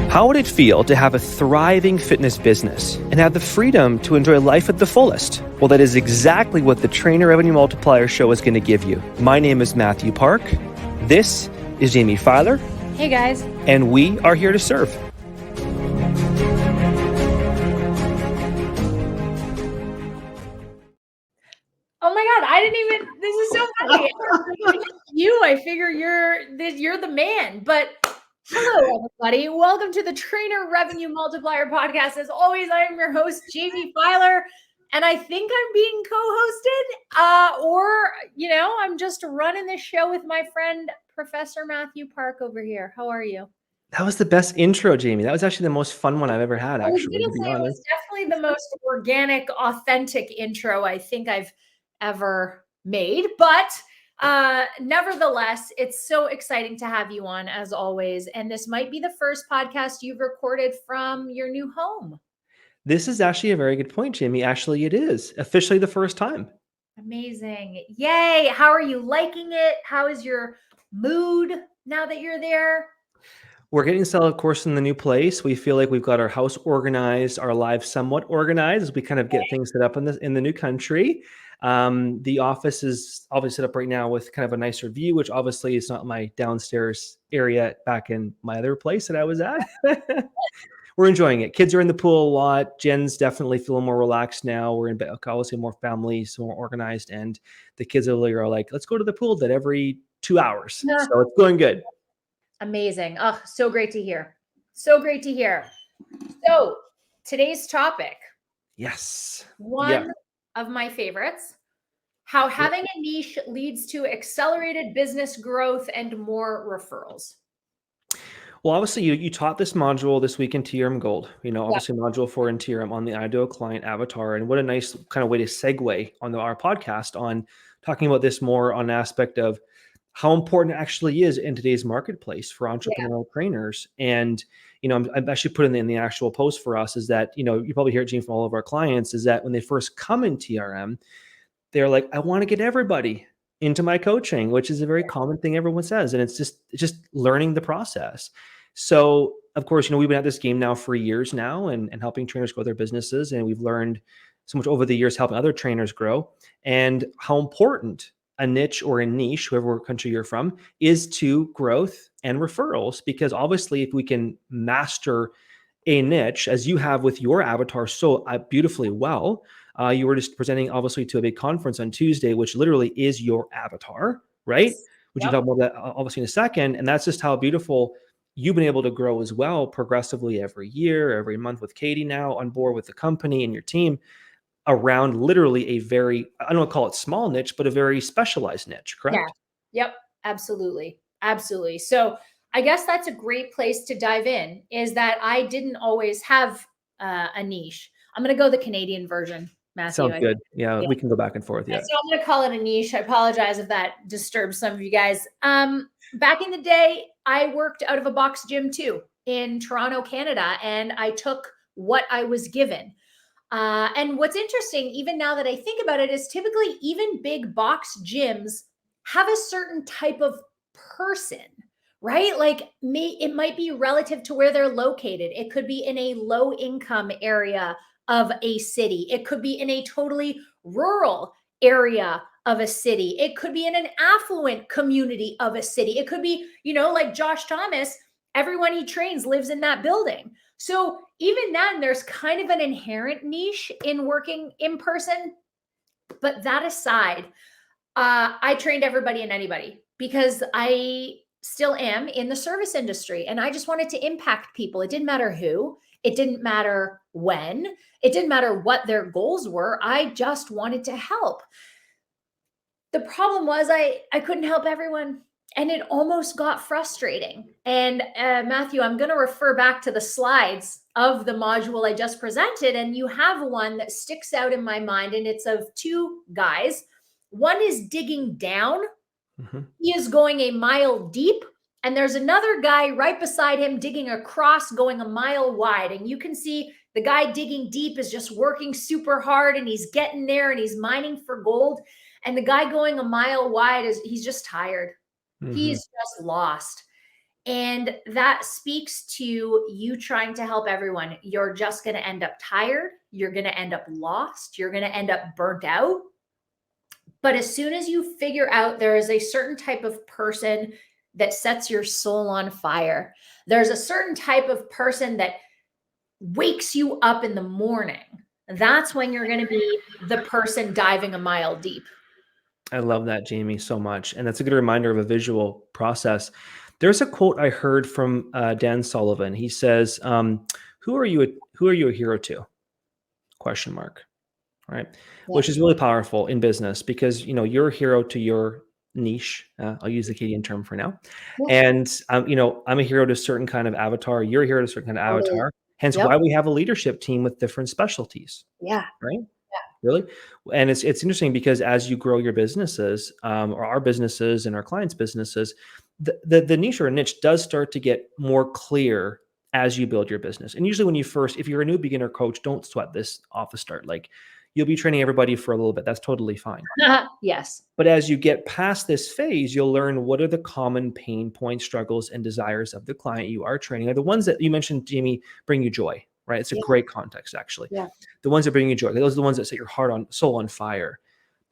How would it feel to have a thriving fitness business and have the freedom to enjoy life at the fullest? Well, that is exactly what the Trainer Revenue Multiplier show is going to give you. My name is Mathew Park. This is Jaime Filer. Hey guys. And we are here to serve. Oh my God, this is so funny. I figure you're the man, but hello everybody. Welcome to the Trainer Revenue Multiplier podcast. As always, I am your host, Jaime Filer, and I think I'm being co-hosted, or I'm just running this show with my friend, Professor Mathew Park over here. How are you? That was the best intro, Jaime. That was actually the most fun one I've ever had, actually. I was going to say it was definitely the most organic, authentic intro I think I've ever made, but nevertheless, it's so exciting to have you on as always. And this might be the first podcast you've recorded from your new home. This is actually a very good point, Jaime. Actually, it is officially the first time. Amazing. Yay. How are you liking it? How is your mood now that you're there? We're getting settled, of course, in the new place. We feel like we've got our house organized, our lives somewhat organized as we kind of get things set up in the new country. The office is obviously set up right now with kind of a nicer view, which obviously is not my downstairs area back in my other place that I was at. We're enjoying it. Kids are in the pool a lot. Jen's definitely feeling more relaxed now. We're in obviously more family, so more organized. And the kids are like, let's go to the pool every 2 hours. Yeah. So it's going good. Amazing. Oh, so great to hear. So great to hear. So today's topic. Yes. One of my favorites, how having a niche leads to accelerated business growth and more referrals. Well, obviously you taught this module this week in TRM Gold, obviously module 4 in TRM on the ideal client avatar. And what a nice kind of way to segue on our podcast on talking about this more on an aspect of how important it actually is in today's marketplace for entrepreneurial trainers. And, I'm actually putting in the actual post for us is that, you probably hear it, Gene, from all of our clients is that when they first come in TRM, they're like, I want to get everybody into my coaching, which is a very common thing everyone says. And it's just learning the process. So of course, we've been at this game now for years now and helping trainers grow their businesses. And we've learned so much over the years, helping other trainers grow and how important a niche or a niche, whoever country you're from, is to growth and referrals. Because obviously if we can master a niche, as you have with your avatar so beautifully well, you were just presenting obviously to a big conference on Tuesday, which literally is your avatar, right? Which you talk about that obviously in a second. And that's just how beautiful you've been able to grow as well progressively every year, every month with Katie now on board with the company and your team around literally a very, I don't want to call it small niche, but a very specialized niche, correct? Yeah. Yep. Absolutely. Absolutely. So I guess that's a great place to dive in is that I didn't always have a niche. I'm going to go the Canadian version, Mathew. Sounds good. Yeah, we can go back and forth. Yeah. So I'm going to call it a niche. I apologize if that disturbs some of you guys. Back in the day, I worked out of a box gym too in Toronto, Canada, and I took what I was given. And what's interesting, even now that I think about it, is typically even big box gyms have a certain type of person, right? Like it might be relative to where they're located. It could be in a low income area of a city. It could be in a totally rural area of a city. It could be in an affluent community of a city. It could be, like Josh Thomas, everyone he trains lives in that building. So even then, there's kind of an inherent niche in working in person. But that aside, I trained everybody and anybody because I still am in the service industry and I just wanted to impact people. It didn't matter who, it didn't matter when, it didn't matter what their goals were. I just wanted to help. The problem was I couldn't help everyone. And it almost got frustrating. And Mathew, I'm going to refer back to the slides of the module I just presented. And you have one that sticks out in my mind. And it's of two guys. One is digging down. Mm-hmm. He is going a mile deep. And there's another guy right beside him digging across, going a mile wide. And you can see the guy digging deep is just working super hard. And he's getting there and he's mining for gold. And the guy going a mile wide he's just tired. Mm-hmm. He's just lost. And that speaks to you trying to help everyone. You're just going to end up tired. You're going to end up lost. You're going to end up burnt out. But as soon as you figure out there is a certain type of person that sets your soul on fire, there's a certain type of person that wakes you up in the morning, that's when you're going to be the person diving a mile deep. I love that, Jaime, so much. And that's a good reminder of a visual process. There's a quote I heard from Dan Sullivan. He says, who are you a hero to? Question mark. Right. Yeah. Which is really powerful in business because, you're a hero to your niche. I'll use the Canadian term for now. Yeah. And, I'm a hero to a certain kind of avatar. You're a hero to a certain kind of avatar. Hence why we have a leadership team with different specialties. Yeah. Right. Really? And it's interesting because as you grow your businesses, or our businesses and our clients' businesses, the niche or niche does start to get more clear as you build your business. And usually when if you're a new beginner coach, don't sweat this off the start. Like you'll be training everybody for a little bit. That's totally fine. Yes. But as you get past this phase, you'll learn what are the common pain points, struggles, and desires of the client you are training. Are the ones that you mentioned, Jaime, bring you joy, right? It's a great context, actually. Yeah. The ones that bring you joy, those are the ones that set your soul on fire.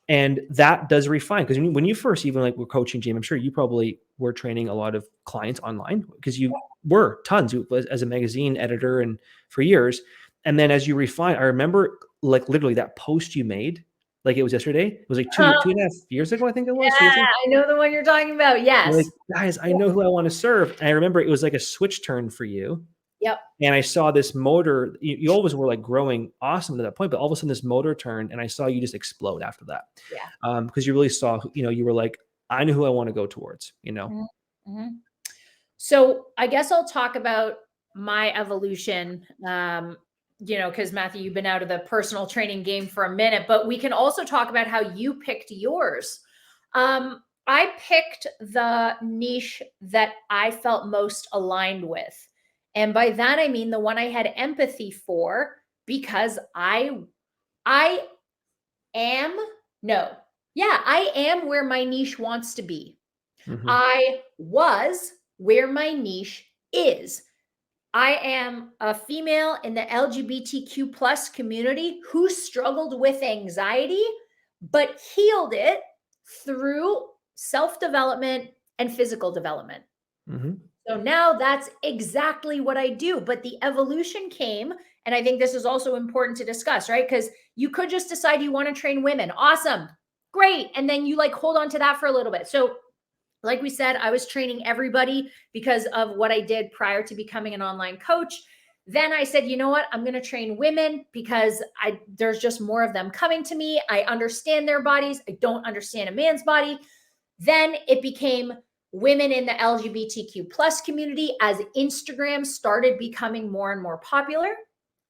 And that does refine, because when you first even were coaching, Jaime, I'm sure you probably were training a lot of clients online because you were tons as a magazine editor and for years. And then as you refine, I remember literally that post you made, like it was yesterday. It was like two and a half years ago, I think it was. Yeah, I know the one you're talking about. Yes. You're like, guys, I know who I want to serve. And I remember it was like a switch turn for you. Yep. And I saw this motor, you always were growing awesome to that point, but all of a sudden this motor turned and I saw you just explode after that. Yeah. Because you really saw, you were like, I know who I want to go towards, Mm-hmm. So I guess I'll talk about my evolution, because Mathew, you've been out of the personal training game for a minute, but we can also talk about how you picked yours. I picked the niche that I felt most aligned with. And by that, I mean the one I had empathy for, because I am where my niche wants to be. Mm-hmm. I was where my niche is. I am a female in the LGBTQ plus community who struggled with anxiety, but healed it through self-development and physical development. Mm-hmm. So now that's exactly what I do. But the evolution came, and I think this is also important to discuss, right? Because you could just decide you want to train women. Awesome. Great. And then you hold on to that for a little bit. So like we said, I was training everybody because of what I did prior to becoming an online coach. Then I said, you know what? I'm going to train women because there's just more of them coming to me. I understand their bodies. I don't understand a man's body. Then it became women in the LGBTQ plus community as Instagram started becoming more and more popular.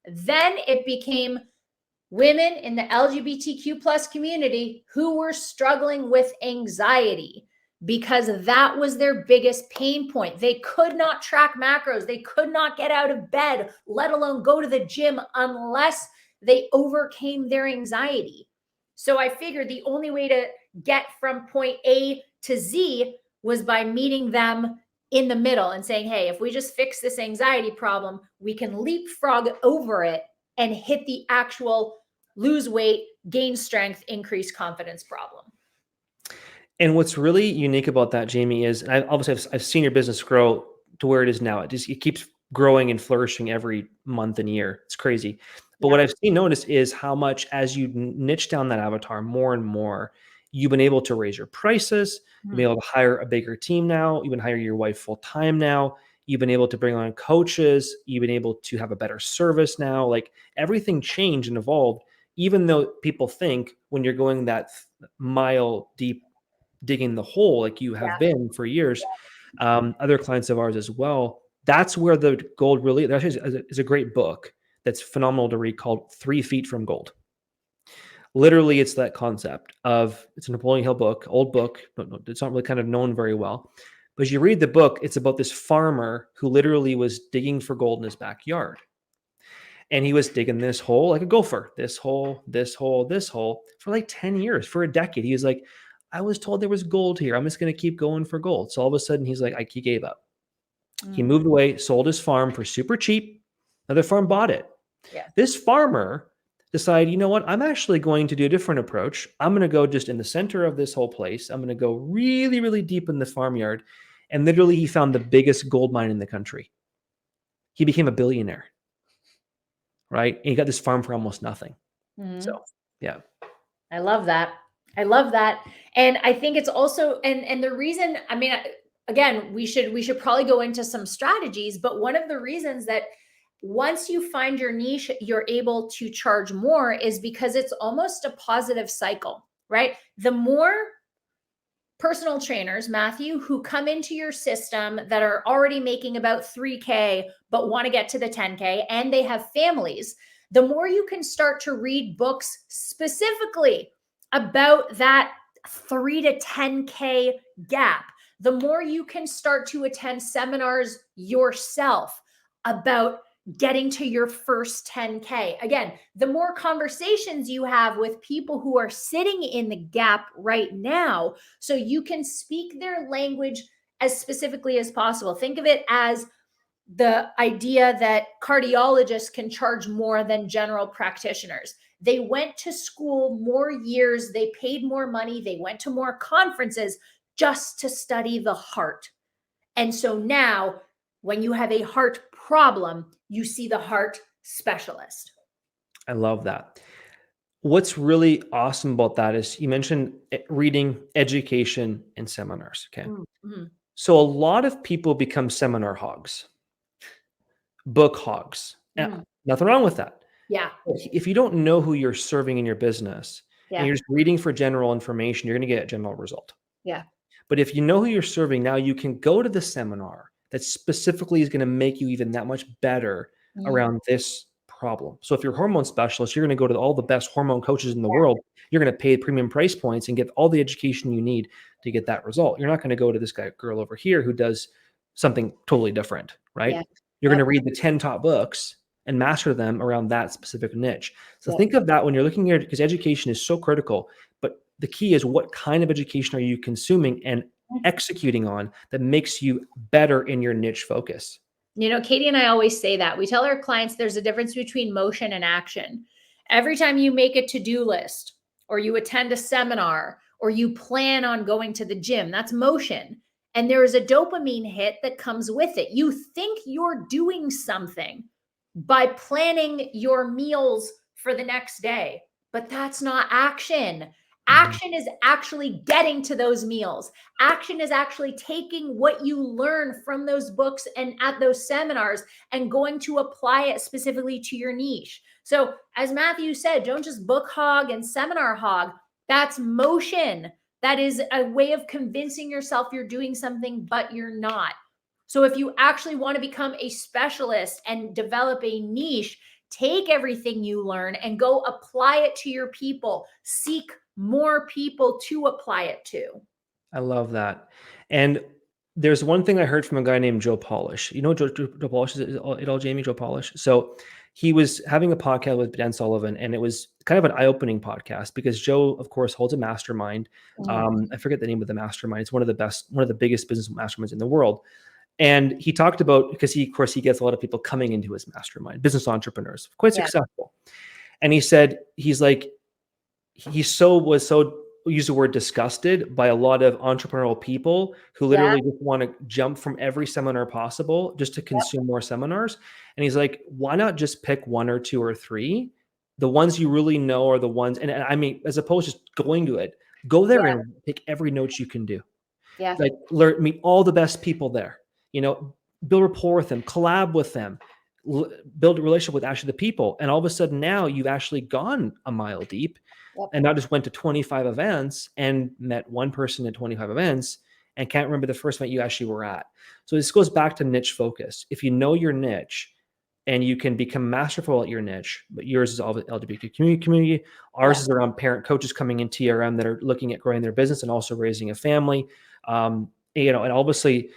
Then it became women in the LGBTQ plus community who were struggling with anxiety because that was their biggest pain point. They could not track macros. They could not get out of bed, let alone go to the gym unless they overcame their anxiety. So I figured the only way to get from point A to Z was by meeting them in the middle and saying, hey, if we just fix this anxiety problem, we can leapfrog over it and hit the actual lose weight, gain strength, increase confidence problem. And what's really unique about that, Jaime, is, and I've seen your business grow to where it is now. It keeps growing and flourishing every month and year. It's crazy. But what I've noticed is how much, as you niche down that avatar more and more, you've been able to raise your prices. You've been able to hire a bigger team now. You've been hiring your wife full time now. You've been able to bring on coaches. You've been able to have a better service now. Everything changed and evolved, even though people think when you're going that mile deep, digging the hole like you have been for years, other clients of ours as well, that's where the gold really, that is a great book that's phenomenal to read called 3 Feet from Gold. Literally, it's that concept of, it's a Napoleon Hill book, old book. It's not really kind of known very well. But as you read the book, it's about this farmer who literally was digging for gold in his backyard. And he was digging this hole like a gopher, this hole, this hole, this hole for 10 years, for a decade. He was like, I was told there was gold here. I'm just going to keep going for gold. So all of a sudden, he's like, he gave up. He moved away, sold his farm for super cheap. Another farm bought it. Yeah. This farmer decided, you know what? I'm actually going to do a different approach. I'm going to go just in the center of this whole place. I'm going to go really, really deep in the farmyard. And literally, he found the biggest gold mine in the country. He became a billionaire, right? And he got this farm for almost nothing. So, yeah. I love that. I love that. And I think it's also, and the reason, I mean, again, we should probably go into some strategies, but one of the reasons that once you find your niche, you're able to charge more is because it's almost a positive cycle, right? The more personal trainers, Mathew, who come into your system that are already making about 3K, but want to get to the 10K, and they have families, the more you can start to read books specifically about that 3 to 10K gap, the more you can start to attend seminars yourself about getting to your first 10K. Again, the more conversations you have with people who are sitting in the gap right now, so you can speak their language as specifically as possible. Think of it as the idea that cardiologists can charge more than general practitioners. They went to school more years, they paid more money, they went to more conferences just to study the heart. And so now, when you have a heart problem, you see the heart specialist. I love that. What's really awesome about that is you mentioned reading, education, and seminars. Okay. Mm-hmm. So a lot of people become seminar hogs, book hogs. Nothing wrong with that. Yeah. If you don't know who you're serving in your business and you're just reading for general information, you're going to get a general result. Yeah. But if you know who you're serving, now you can go to the seminar that specifically is going to make you even that much better around this problem. So if you're a hormone specialist, you're going to go to all the best hormone coaches in the world. You're going to pay premium price points and get all the education you need to get that result. You're not going to go to this girl over here who does something totally different, right? Yeah. You're going to read the 10 top books and master them around that specific niche. So think of that when you're looking at it, because education is so critical. But the key is, what kind of education are you consuming and executing on that makes you better in your niche focus? You know, Katie and I always say that. We tell our clients there's a difference between motion and action. Every time you make a to-do list or you attend a seminar or you plan on going to the gym, that's motion. And there is a dopamine hit that comes with it. You think you're doing something by planning your meals for the next day, but that's not action. Action is actually getting to those meals. Action is actually taking what you learn from those books and at those seminars and going to apply it specifically to your niche. So as Mathew said, don't just book hog and seminar hog. That's motion. That is a way of convincing yourself you're doing something, but you're not. So if you actually want to become a specialist and develop a niche, take everything you learn and go apply it to your people. Seek more people to apply it to. I love that. And there's one thing I heard from a guy named Joe Polish. You know Joe Polish? Is it all Jamie, Joe Polish? So he was having a podcast with Dan Sullivan, and it was kind of an eye-opening podcast because Joe, of course, holds a mastermind. I forget the name of the mastermind. It's one of the biggest business masterminds in the world. And he talked about, because he gets a lot of people coming into his mastermind, business entrepreneurs, quite successful. And he said, he's like, he was so use the word disgusted by a lot of entrepreneurial people who literally just want to jump from every seminar possible just to consume more seminars. And he's like, why not just pick one or two or three? The ones you really know are the ones, and I mean, as opposed to just going to it, go there and pick every note you can do. Yeah. Like meet all the best people there, build rapport with them, collab with them, build a relationship with actually the people. And all of a sudden now you've actually gone a mile deep and not just went to 25 events and met one person at 25 events and can't remember the first event you actually were at. So this goes back to niche focus. If you know your niche and you can become masterful at your niche, but yours is all the LGBT community. Ours is around parent coaches coming in TRM that are looking at growing their business and also raising a family. And obviously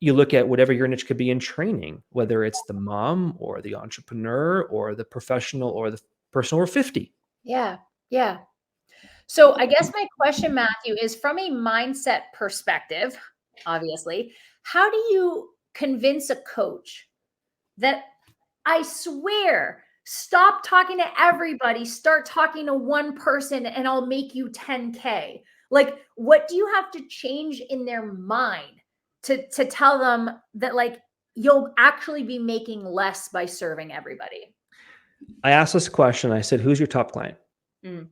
you look at whatever your niche could be in training, whether it's the mom or the entrepreneur or the professional or the person over 50. Yeah. Yeah. So I guess my question, Mathew, is from a mindset perspective, obviously, how do you convince a coach that, I swear, stop talking to everybody, start talking to one person, and I'll make you 10K. Like, what do you have to change in their mind to tell them that, like, you'll actually be making less by serving everybody? I asked this question. I said, who's your top client? Mm.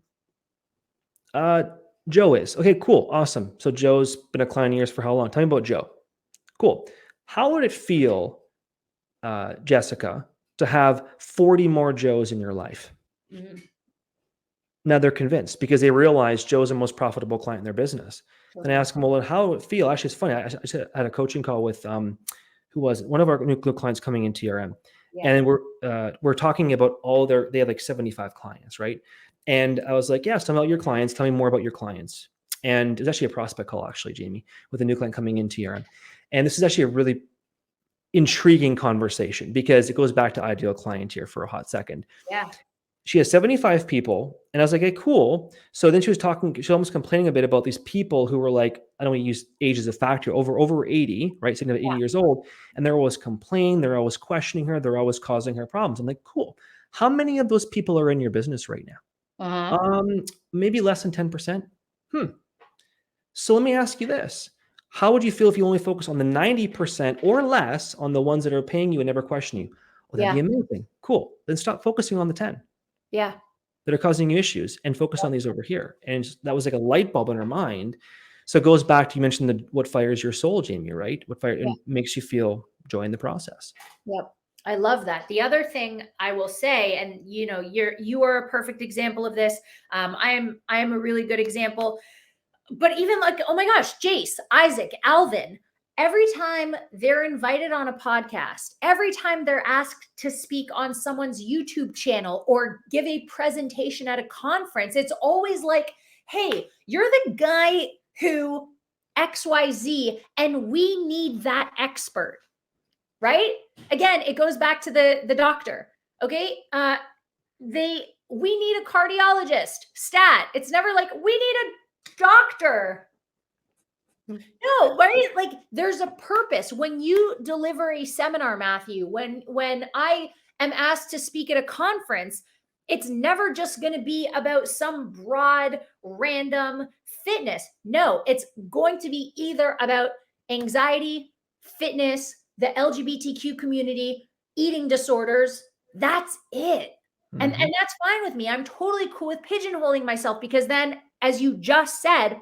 Joe is. Okay, cool. Awesome. So Joe's been a client of yours for how long? Tell me about Joe. Cool. How would it feel, Jessica, to have 40 more Joes in your life? Mm-hmm. Now they're convinced because they realize Joe's the most profitable client in their business. Okay. Then I ask them, well, how would it feel? Actually, it's funny. I had a coaching call with who was it? One of our new clients coming in TRM. Yeah. And we're talking about they have like 75 clients, right? And I was like, yeah, tell me about your clients. Tell me more about your clients. And it's actually a prospect call, actually, Jaime, with a new client coming in TRM. And this is actually a really intriguing conversation because it goes back to ideal client here for a hot second. Yeah. She has 75 people. And I was like, hey, cool. So then she was almost complaining a bit about these people who were like, I don't want to use age as a factor, over 80, right? Sitting at 80 years old. And they're always complaining. They're always questioning her. They're always causing her problems. I'm like, cool. How many of those people are in your business right now? Maybe less than 10%. So let me ask you this. How would you feel if you only focus on the 90% or less on the ones that are paying you and never question you? Well, that'd be amazing. Cool. Then stop focusing on the 10 Yeah. that are causing you issues and focus on these over here. And that was like a light bulb in her mind. So it goes back to, you mentioned what fires your soul, Jaime, right? What and makes you feel joy in the process. Yep. I love that. The other thing I will say, and you are a perfect example of this. I am a really good example. But even like, oh my gosh, Jace, Isaac, Alvin, every time they're invited on a podcast, every time they're asked to speak on someone's YouTube channel or give a presentation at a conference, it's always like, hey, you're the guy who XYZ, and we need that expert, right? Again, it goes back to the doctor. Okay. We need a cardiologist, stat. It's never like, we need a doctor. No, right? Like, there's a purpose. When you deliver a seminar, Mathew, when I am asked to speak at a conference, it's never just going to be about some broad, random fitness. No, it's going to be either about anxiety, fitness, the LGBTQ community, eating disorders. That's it. And that's fine with me. I'm totally cool with pigeonholing myself, because then, as you just said,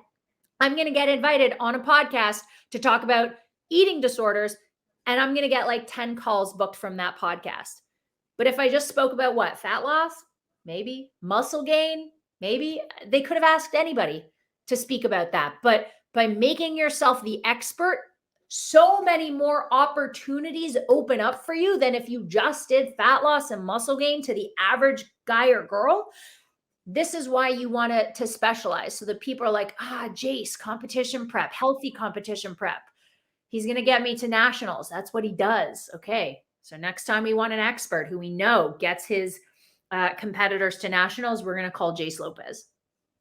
I'm going to get invited on a podcast to talk about eating disorders, and I'm going to get like 10 calls booked from that podcast. But if I just spoke about what? Fat loss? Maybe. Muscle gain? Maybe. They could have asked anybody to speak about that. But by making yourself the expert, so many more opportunities open up for you than if you just did fat loss and muscle gain to the average guy or girl. This is why you want to specialize, so that people are like, Jace, competition prep, healthy competition prep. He's going to get me to nationals. That's what he does. Okay. So next time we want an expert who we know gets his competitors to nationals, we're going to call Jace Lopez.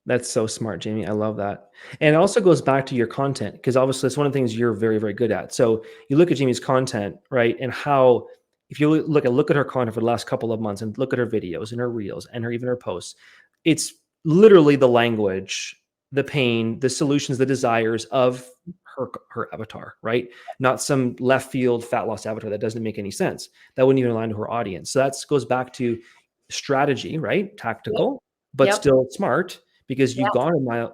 That's so smart, Jaime. I love that. And it also goes back to your content, because obviously it's one of the things you're very, very good at. So you look at Jaime's content, right? And how, if you look at her content for the last couple of months and look at her videos and her reels and even her posts, it's literally the language, the pain, the solutions, the desires of her avatar, right? Not some left field fat loss avatar that doesn't make any sense. That wouldn't even align to her audience. So that goes back to strategy, right? Tactical, but still smart, because you've gone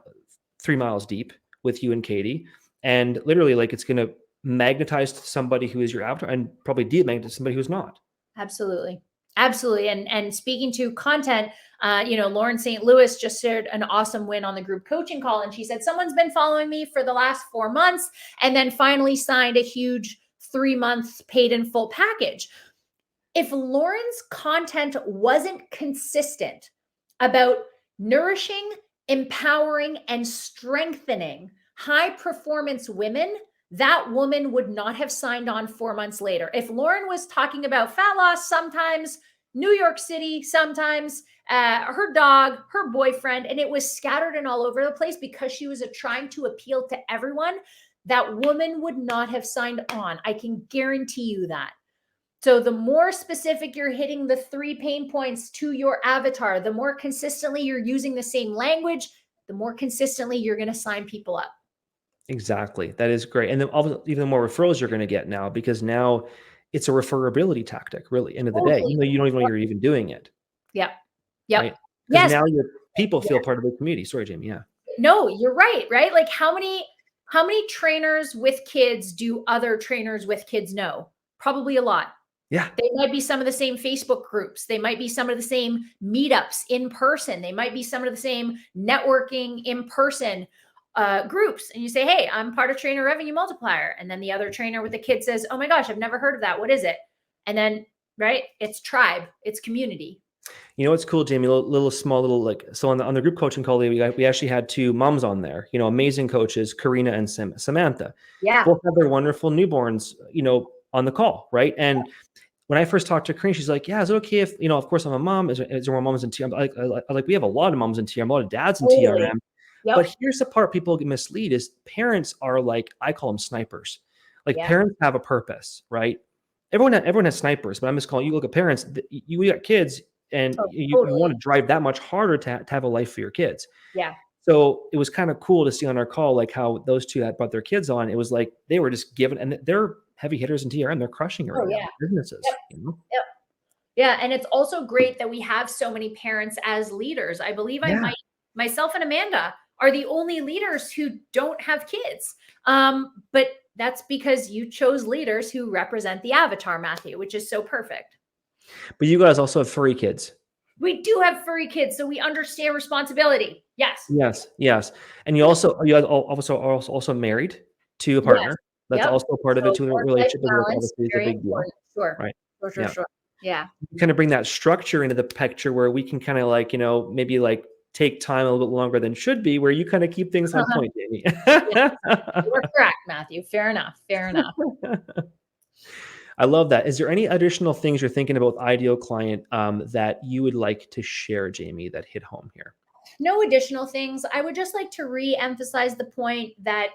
3 miles deep with you and Katie, and literally, like, it's going to magnetize somebody who is your avatar and probably demagnetize somebody who's not. Absolutely. Absolutely. And speaking to content, Lauren St. Louis just shared an awesome win on the group coaching call. And she said, someone's been following me for the last 4 months and then finally signed a huge 3-month paid in full package. If Lauren's content wasn't consistent about nourishing, empowering, and strengthening high performance women, that woman would not have signed on 4 months later. If Lauren was talking about fat loss, sometimes New York City, sometimes her dog, her boyfriend, and it was scattered and all over the place because she was trying to appeal to everyone, that woman would not have signed on. I can guarantee you that. So the more specific you're hitting the 3 pain points to your avatar, the more consistently you're using the same language, the more consistently you're going to sign people up. Exactly. That is great. And then even more referrals you're going to get now, because now it's a referability tactic, really, end of the day. Totally. You don't even know you're even doing it. Yep. Yep. Right? Because Yes. now your people feel part of the community. Sorry, Jaime. Yeah. No, you're right. Right. Like how many trainers with kids do other trainers with kids know? Probably a lot. Yeah. They might be some of the same Facebook groups. They might be some of the same meetups in person. They might be some of the same networking in person groups. And you say, hey, I'm part of Trainer Revenue Multiplier. And then the other trainer with the kid says, oh my gosh, I've never heard of that. What is it? And then, right, it's tribe, it's community. You know what's cool, Jaime? Small little like, so on the group coaching call, we actually had 2 moms on there, amazing coaches, Karina and Samantha. Yeah. Both have their wonderful newborns, on the call, right? And when I first talked to Karina, she's like, yeah, is it okay if, of course I'm a mom. Is there more moms in TRM? Like, we have a lot of moms in TRM, a lot of dads in TRM. Yep. But here's the part people get mislead is parents are like, I call them snipers. Like parents have a purpose, right? Everyone has snipers, but I'm just calling, you look at parents, you got kids and you want to drive that much harder to have a life for your kids. Yeah. So it was kind of cool to see on our call, like how those 2 had brought their kids on. It was like, they were just given, and they're heavy hitters in TRM. They're crushing it right now. Businesses. Yep. Yeah. And it's also great that we have so many parents as leaders. I believe myself and Amanda are the only leaders who don't have kids. But that's because you chose leaders who represent the avatar, Mathew, which is so perfect. But you guys also have furry kids. We do have furry kids, so we understand responsibility. Yes. Yes. And you also are also married to a partner. Yes. That's also part of it too. Relationship obviously is a big deal. Sure. Right. Sure. Yeah. You kind of bring that structure into the picture where we can kind of like, maybe like take time a little bit longer than should be, where you kind of keep things on point, Jaime. You're correct, Mathew. Fair enough. I love that. Is there any additional things you're thinking about ideal client that you would like to share, Jaime, that hit home here? No additional things. I would just like to re-emphasize the point that,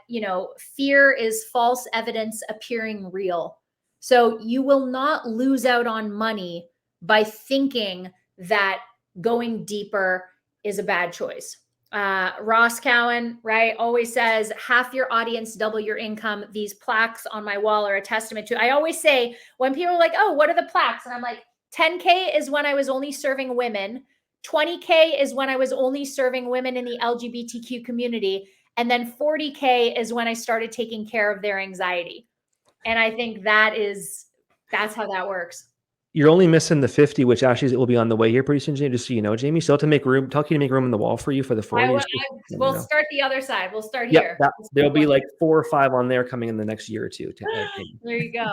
fear is false evidence appearing real. So you will not lose out on money by thinking that going deeper is a bad choice. Ross Cowan, right, always says, half your audience, double your income. These plaques on my wall are a testament to. I always say when people are like, oh, what are the plaques? And I'm like, 10K is when I was only serving women. 20K is when I was only serving women in the LGBTQ community. And then 40K is when I started taking care of their anxiety. And I think that's how that works. You're only missing the 50, which actually will be on the way here pretty soon, Jaime, just so you know, Jaime. Still have to make room, tell you to make room in the wall for you for the 40. We'll start the other side. We'll start here. There'll be like 4 or 5 on there coming in the next year or 2. There you go.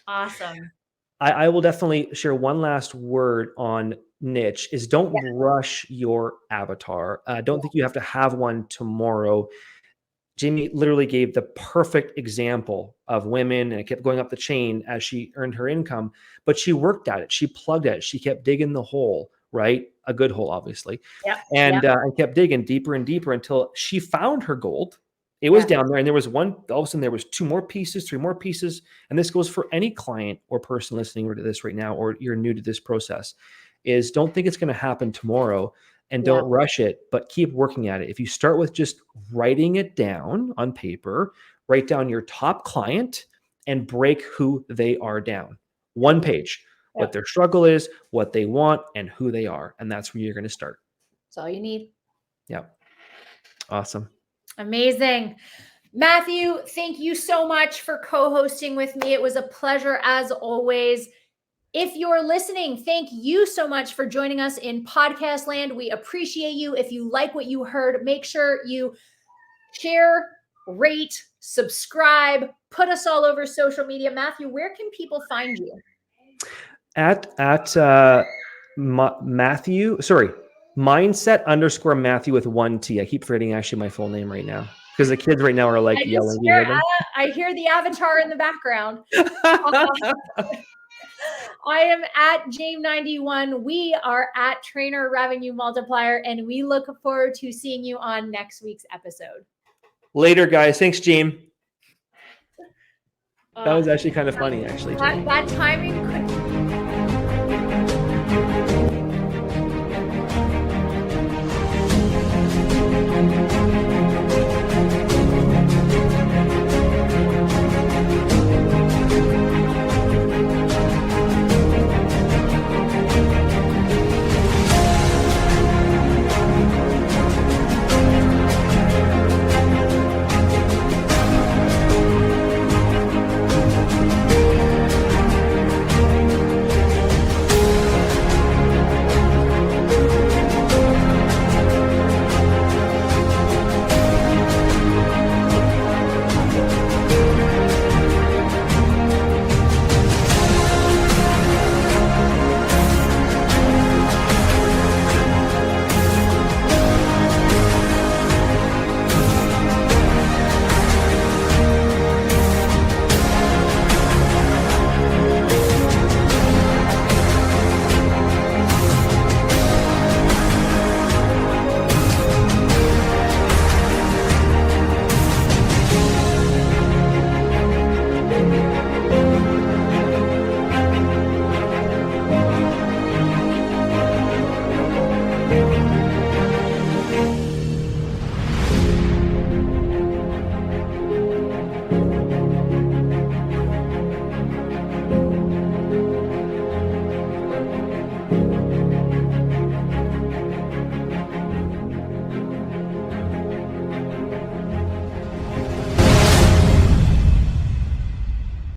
Awesome. I will definitely share one last word on niche is don't rush your avatar. Don't think you have to have one tomorrow. Jaime literally gave the perfect example of women, and it kept going up the chain as she earned her income, but she worked at it. She plugged at it. She kept digging the hole, right? A good hole, obviously. And kept digging deeper and deeper until she found her gold. It was down there, and there was one, all of a sudden there was 2 more pieces, 3 more pieces. And this goes for any client or person listening to this right now, or you're new to this process, is don't think it's going to happen tomorrow. And don't rush it, but keep working at it. If you start with just writing it down on paper, write down your top client and break who they are down. 1 page, what their struggle is, what they want, and who they are. And that's where you're going to start. That's all you need. Yeah. Awesome. Amazing. Mathew, thank you so much for co-hosting with me. It was a pleasure as always. If you're listening, thank you so much for joining us in podcast land. We appreciate you. If you like what you heard, make sure you share, rate, subscribe, put us all over social media. Mathew, where can people find you? At Mathew, mindset_Mathew with 1 T. I keep forgetting actually my full name right now because the kids right now are like yelling. I hear the avatar in the background. I am at Jaime91. We are at Trainer Revenue Multiplier, and we look forward to seeing you on next week's episode. Later, guys. Thanks, Jaime. That was actually kind of funny, actually, Jenny. That timing could